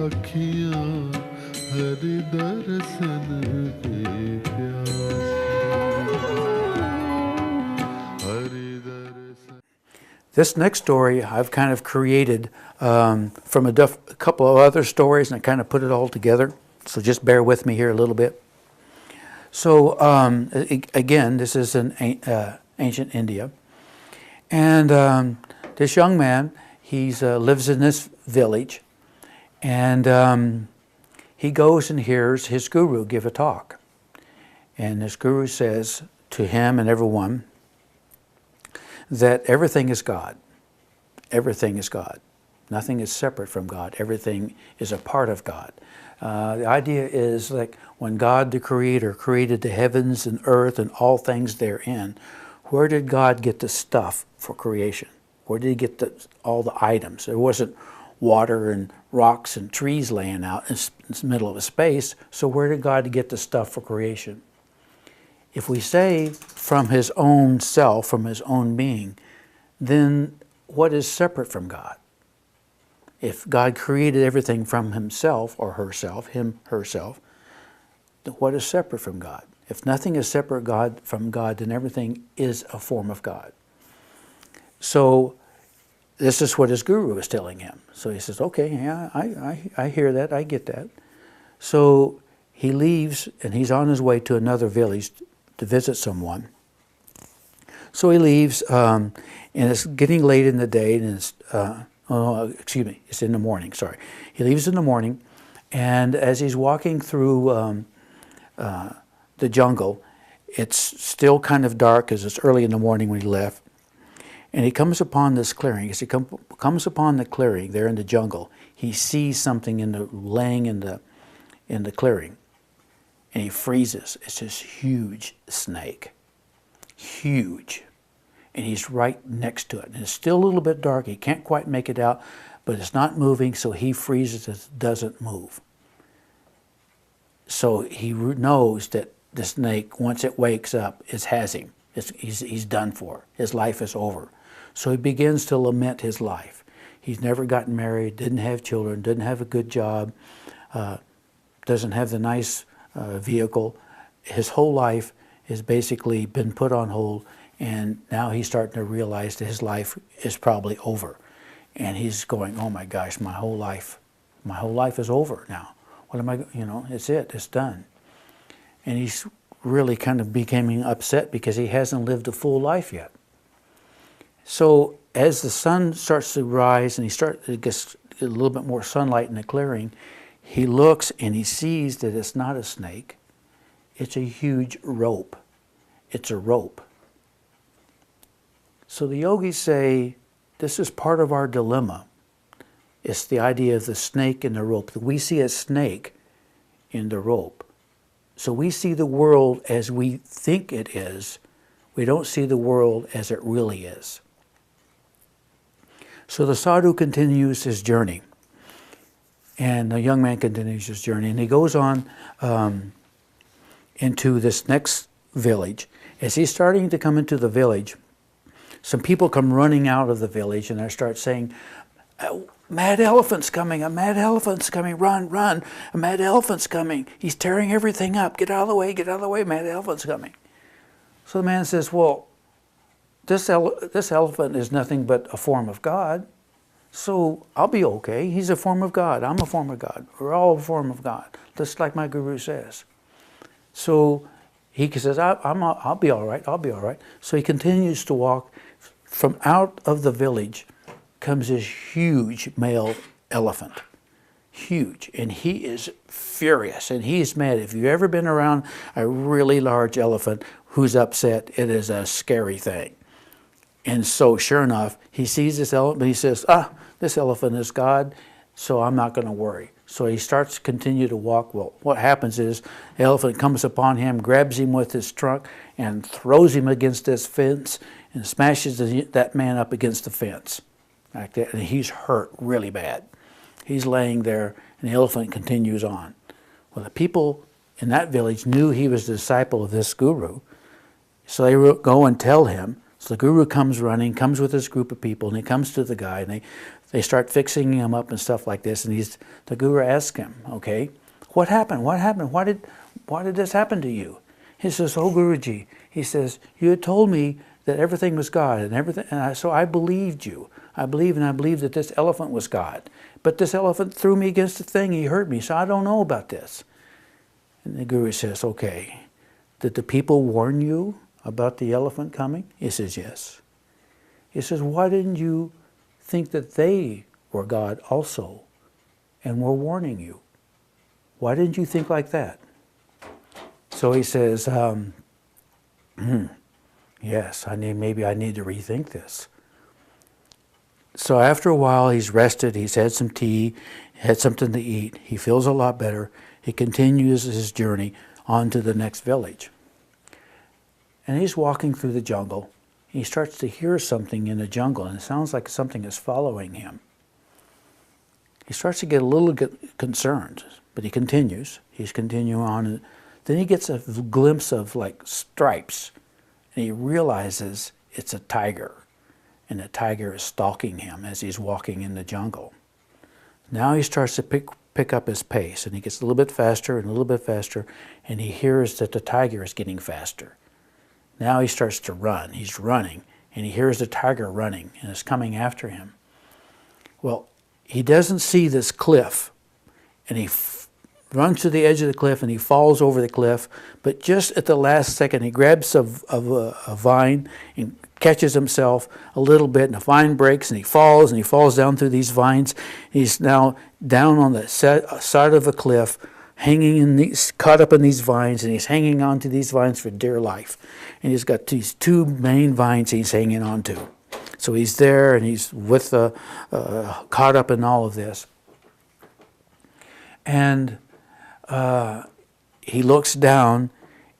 अखियां हरि दर्शन के प्यासी हरि दर्शन. This next story I've kind of created from a couple of other stories, and I kind of put it all together. So just bear with me here a little bit. So again, this is in ancient India. And this young man, he lives in this village, and he goes and hears his guru give a talk. And this guru says to him and everyone that everything is God. Everything is God. Nothing is separate from God. Everything is a part of God. The idea is like when God the Creator created the heavens and earth and all things therein, where did God get the stuff for creation? Where did he get all the items? There wasn't water and rocks and trees laying out in the middle of a space, so where did God get the stuff for creation? If we say from his own self, from his own being, then what is separate from God? If God created everything from himself or herself, him, herself, then what is separate from God? If nothing is separate from God, then everything is a form of God. So this is what his guru is telling him. So he says, okay, yeah, I hear that, I get that. So he leaves and he's on his way to another village to visit someone. So he leaves, and it's getting late in the day, and it's, it's in the morning, sorry. He leaves in the morning, and as he's walking through the jungle, it's still kind of dark because it's early in the morning when he left, and he comes upon this clearing. As he comes upon the clearing there in the jungle, he sees something laying in the clearing, and he freezes. It's this huge snake, huge. And he's right next to it. And it's still a little bit dark. He can't quite make it out, but it's not moving, so he freezes it, doesn't move. So he knows that the snake, once it wakes up, has him. He's done for. His life is over. So he begins to lament his life. He's never gotten married, didn't have children, didn't have a good job, doesn't have the nice vehicle. His whole life has basically been put on hold, and now he's starting to realize that his life is probably over. And he's going, oh my gosh, my whole life is over now. What am I, it's done. And he's really kind of becoming upset because he hasn't lived a full life yet. So as the sun starts to rise and it gets a little bit more sunlight in the clearing, he looks and he sees that it's not a snake, it's a huge rope. It's a rope. So the yogis say, this is part of our dilemma. It's the idea of the snake and the rope. We see a snake in the rope. So we see the world as we think it is. We don't see the world as it really is. So the sadhu continues his journey. And the young man continues his journey. And he goes on into this next village. As he's starting to come into the village, some people come running out of the village and they start saying, mad elephant's coming, a mad elephant's coming, run, run, a mad elephant's coming. He's tearing everything up, get out of the way, mad elephant's coming. So the man says, well, this elephant is nothing but a form of God, so I'll be okay. He's a form of God, I'm a form of God, we're all a form of God, just like my guru says. So he says, I'll be all right, I'll be all right. So he continues to walk. From out of the village comes this huge male elephant. Huge. And he is furious and he's mad. If you've ever been around a really large elephant who's upset, it is a scary thing. And so sure enough, he sees this elephant, but he says, this elephant is God, so I'm not going to worry. So he starts to continue to walk. Well, what happens is the elephant comes upon him, grabs him with his trunk, and throws him against this fence and smashes that man up against the fence like that. And he's hurt really bad. He's laying there, and the elephant continues on. Well, the people in that village knew he was the disciple of this guru, so they go and tell him. So the guru comes running, comes with this group of people, and he comes to the guy, and they start fixing him up and stuff like this. And the guru asks him, okay, what happened? What happened? Why did this happen to you? He says, oh, Guruji, he says, you had told me that everything was God and everything, and so I believed you. I believed that this elephant was God. But this elephant threw me against the thing. He hurt me, so I don't know about this. And the guru says, okay, did the people warn you about the elephant coming? He says, yes. He says, why didn't you think that they were God also and were warning you? Why didn't you think like that? So he says, yes, maybe I need to rethink this. So after a while, he's rested, he's had some tea, had something to eat, he feels a lot better. He continues his journey on to the next village. And he's walking through the jungle. He starts to hear something in the jungle, and it sounds like something is following him. He starts to get a little concerned, but he continues. He's continuing on. And then he gets a glimpse of like stripes, and he realizes it's a tiger. And the tiger is stalking him as he's walking in the jungle. Now he starts to pick up his pace, and he gets a little bit faster and a little bit faster, and he hears that the tiger is getting faster. Now he starts to run. He's running, and he hears the tiger running, and it's coming after him. Well, he doesn't see this cliff, and he runs to the edge of the cliff, and he falls over the cliff, but just at the last second, he grabs a vine and catches himself a little bit, and the vine breaks, and he falls down through these vines. He's now down on the side of a cliff, caught up in these vines, and he's hanging on to these vines for dear life. And he's got these two main vines he's hanging on to. So he's there, and he's caught up in all of this. And he looks down,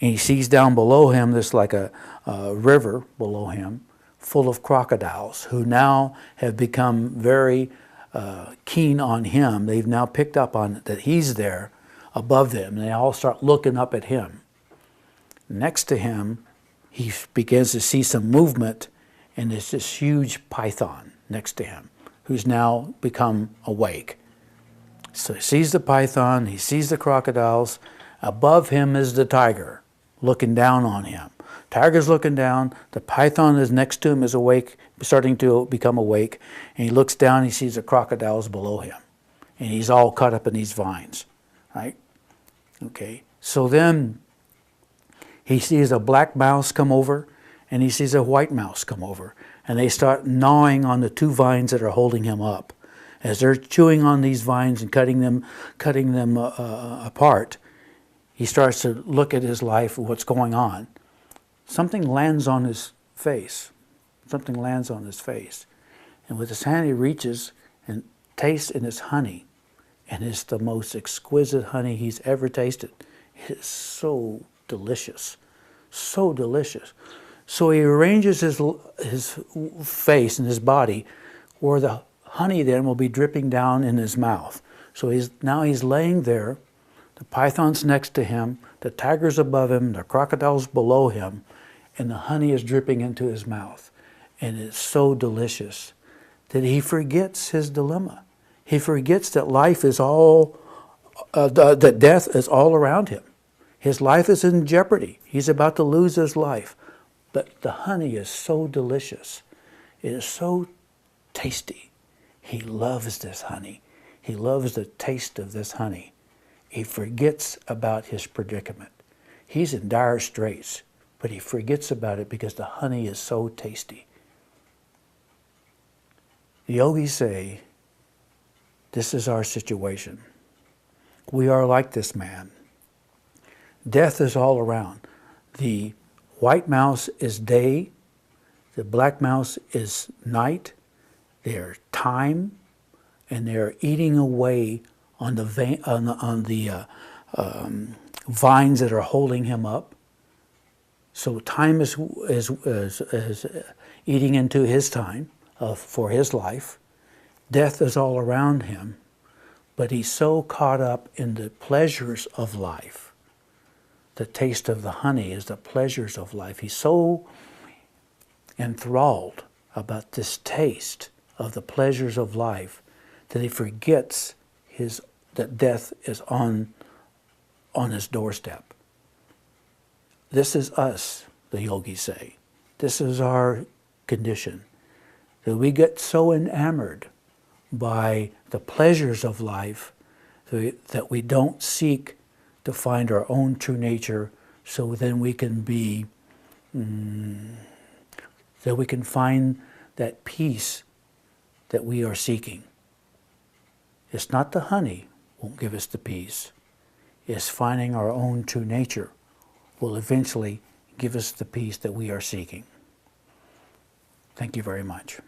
and he sees down below him this like a river below him full of crocodiles who now have become very keen on him. They've now picked up on that he's there above them, and they all start looking up at him. Next to him, he begins to see some movement, and there's this huge python next to him who's now become awake. So he sees the python, he sees the crocodiles. Above him is the tiger looking down on him. Tiger's looking down, the python is next to him, is awake, starting to become awake, and he looks down, he sees the crocodiles below him, and he's all caught up in these vines, right? Okay, so then he sees a black mouse come over, and he sees a white mouse come over, and they start gnawing on the two vines that are holding him up. As they're chewing on these vines and cutting them apart, he starts to look at his life, what's going on. Something lands on his face. Something lands on his face. And with his hand he reaches and tastes, and it's honey. And it's the most exquisite honey he's ever tasted. It is so delicious. So delicious. So he arranges his face and his body where the honey then will be dripping down in his mouth. So now he's laying there. The python's next to him. The tiger's above him. The crocodile's below him. And the honey is dripping into his mouth. And it's so delicious that he forgets his dilemma. He forgets that life is that death is all around him. His life is in jeopardy. He's about to lose his life. But the honey is so delicious. It is so tasty. He loves this honey. He loves the taste of this honey. He forgets about his predicament. He's in dire straits, but he forgets about it because the honey is so tasty. The yogis say, this is our situation. We are like this man. Death is all around. The white mouse is day. The black mouse is night. They're time, and they're eating away on the vines that are holding him up. So time is eating into his time for his life. Death is all around him, but he's so caught up in the pleasures of life. The taste of the honey is the pleasures of life. He's so enthralled about this taste of the pleasures of life that he forgets that death is on his doorstep. This is us, the yogis say. This is our condition, that we get so enamored by the pleasures of life that we don't seek to find our own true nature, so then we can be, that we can find that peace that we are seeking. It's not the honey won't give us the peace. It's finding our own true nature will eventually give us the peace that we are seeking. Thank you very much.